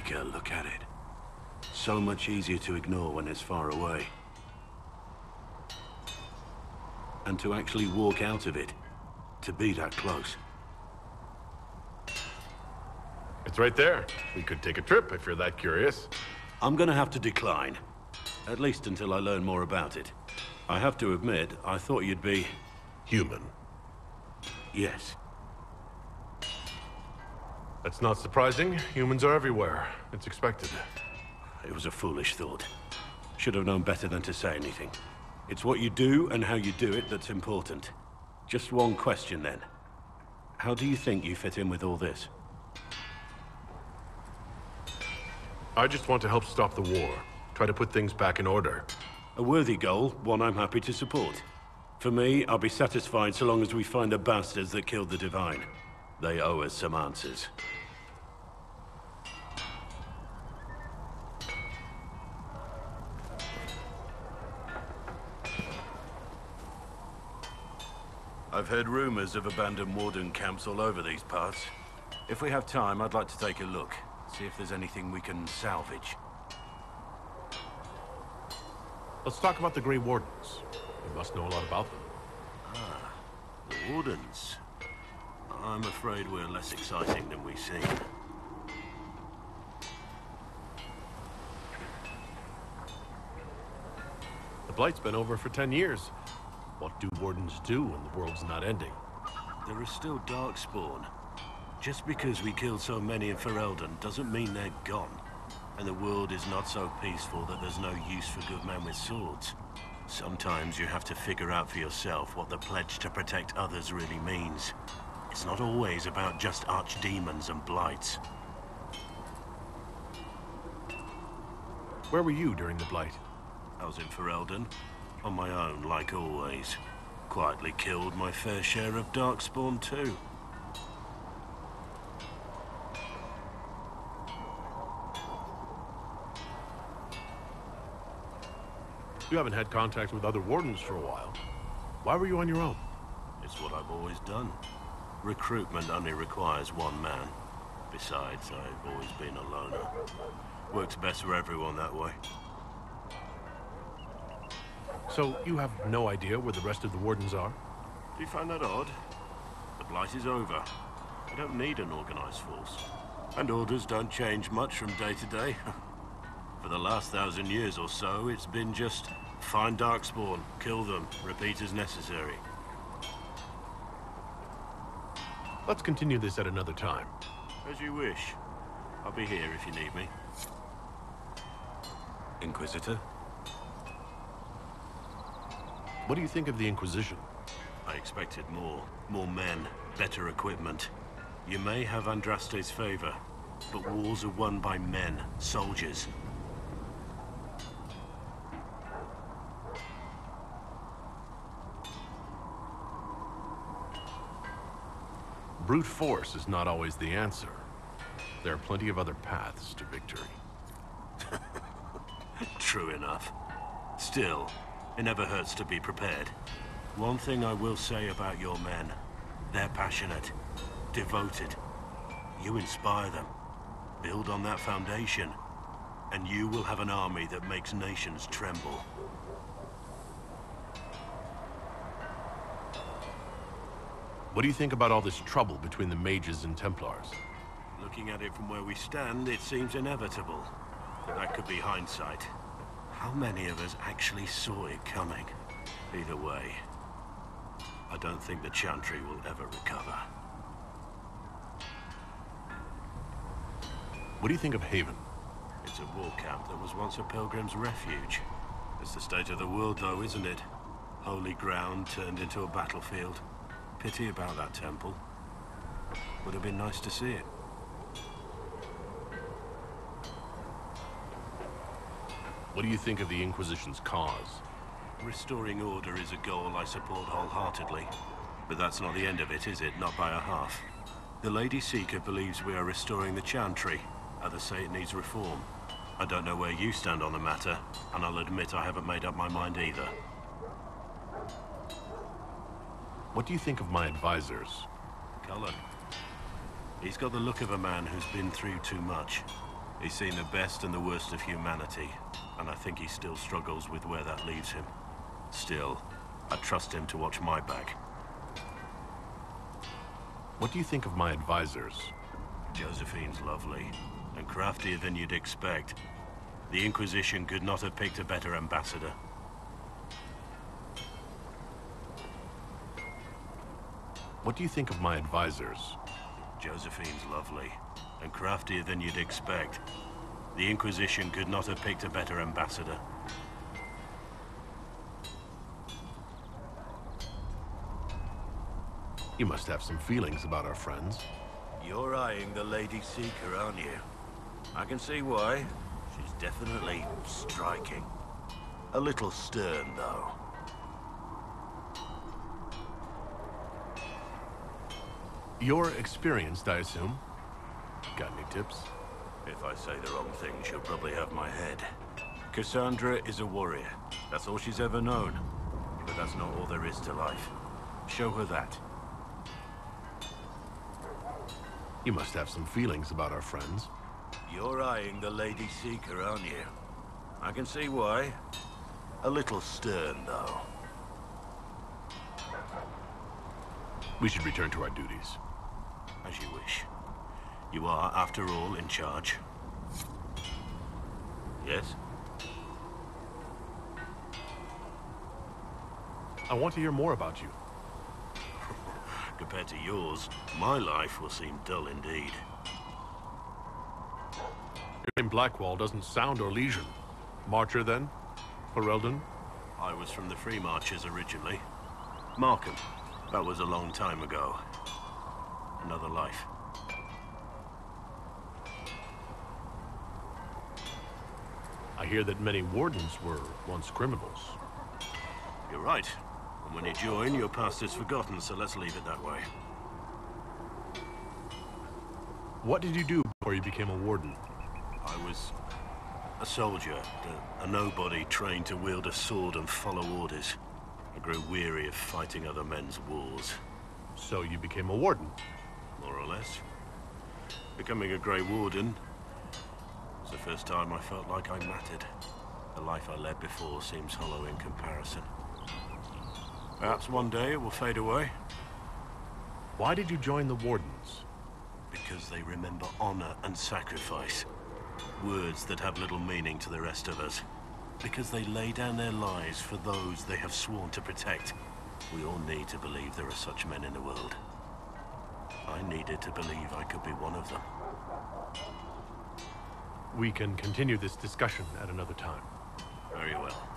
Seeker, look at it. So much easier to ignore when it's far away. And to actually walk out of it, to be that close. It's right there. We could take a trip if you're that curious. I'm gonna have to decline. At least until I learn more about it. I have to admit, I thought you'd be... Human. Yes. That's not surprising. Humans are everywhere. It's expected. It was a foolish thought. Should have known better than to say anything. It's what you do and how you do it that's important. Just one question then. How do you think you fit in with all this? I just want to help stop the war. Try to put things back in order. A worthy goal, one I'm happy to support. For me, I'll be satisfied so long as we find the bastards that killed the Divine. They owe us some answers. I've heard rumors of abandoned Warden camps all over these parts. If we have time, I'd like to take a look. See if there's anything we can salvage. Let's talk about the Grey Wardens. You must know a lot about them. Ah, the Wardens. I'm afraid we're less exciting than we seem. The Blight's been over for 10 years. What do Wardens do when the world's not ending? There is still Darkspawn. Just because we killed so many in Ferelden doesn't mean they're gone. And the world is not so peaceful that there's no use for good men with swords. Sometimes you have to figure out for yourself what the pledge to protect others really means. It's not always about just archdemons and blights. Where were you during the Blight? I was in Ferelden, on my own like always. Quietly killed my fair share of Darkspawn too. You haven't had contact with other Wardens for a while. Why were you on your own? It's what I've always done. Recruitment only requires one man. Besides, I've always been a loner. Works best for everyone that way. So, you have no idea where the rest of the Wardens are? Do you find that odd? The Blight is over. I don't need an organized force. And orders don't change much from day to day. For the last 1,000 years or so, it's been just find Darkspawn, kill them, repeat as necessary. Let's continue this at another time. As you wish. I'll be here if you need me. Inquisitor? What do you think of the Inquisition? I expected more. More men, better equipment. You may have Andraste's favor, but wars are won by men, soldiers. Brute force is not always the answer. There are plenty of other paths to victory. True enough. Still, it never hurts to be prepared. One thing I will say about your men. They're passionate, devoted. You inspire them. Build on that foundation, and you will have an army that makes nations tremble. What do you think about all this trouble between the mages and Templars? Looking at it from where we stand, it seems inevitable. But that could be hindsight. How many of us actually saw it coming? Either way, I don't think the Chantry will ever recover. What do you think of Haven? It's a war camp that was once a pilgrim's refuge. It's the state of the world though, isn't it? Holy ground turned into a battlefield. Pity about that temple. Would have been nice to see it. What do you think of the Inquisition's cause? Restoring order is a goal I support wholeheartedly. But that's not the end of it, is it? Not by a half. The Lady Seeker believes we are restoring the Chantry. Others say it needs reform. I don't know where you stand on the matter, and I'll admit I haven't made up my mind either. What do you think of my advisors? Cullen. He's got the look of a man who's been through too much. He's seen the best and the worst of humanity, and I think he still struggles with where that leaves him. Still, I trust him to watch my back. What do you think of my advisors? Josephine's lovely, and craftier than you'd expect. The Inquisition could not have picked a better ambassador. What do you think of my advisors? Josephine's lovely, and craftier than you'd expect. The Inquisition could not have picked a better ambassador. You must have some feelings about our friends. You're eyeing the Lady Seeker, aren't you? I can see why. She's definitely striking. A little stern, though. You're experienced, I assume. Got any tips? If I say the wrong thing, she'll probably have my head. Cassandra is a warrior. That's all she's ever known. But that's not all there is to life. Show her that. You must have some feelings about our friends. You're eyeing the Lady Seeker, aren't you? I can see why. A little stern, though. We should return to our duties. As you wish. You are, after all, in charge. Yes? I want to hear more about you. Compared to yours, my life will seem dull indeed. Your name Blackwall doesn't sound Orlesian. Marcher, then? Ferelden? I was from the Free Marchers originally. Markham. That was a long time ago. Another life. I hear that many Wardens were once criminals. You're right. And when you join, your past is forgotten, so let's leave it that way. What did you do before you became a Warden? I was a soldier, a nobody trained to wield a sword and follow orders. I grew weary of fighting other men's wars. So you became a Warden? More or less. Becoming a Grey Warden was the first time I felt like I mattered. The life I led before seems hollow in comparison. Perhaps one day it will fade away. Why did you join the Wardens? Because they remember honor and sacrifice. Words that have little meaning to the rest of us. Because they lay down their lives for those they have sworn to protect. We all need to believe there are such men in the world. I needed to believe I could be one of them. We can continue this discussion at another time. Very well.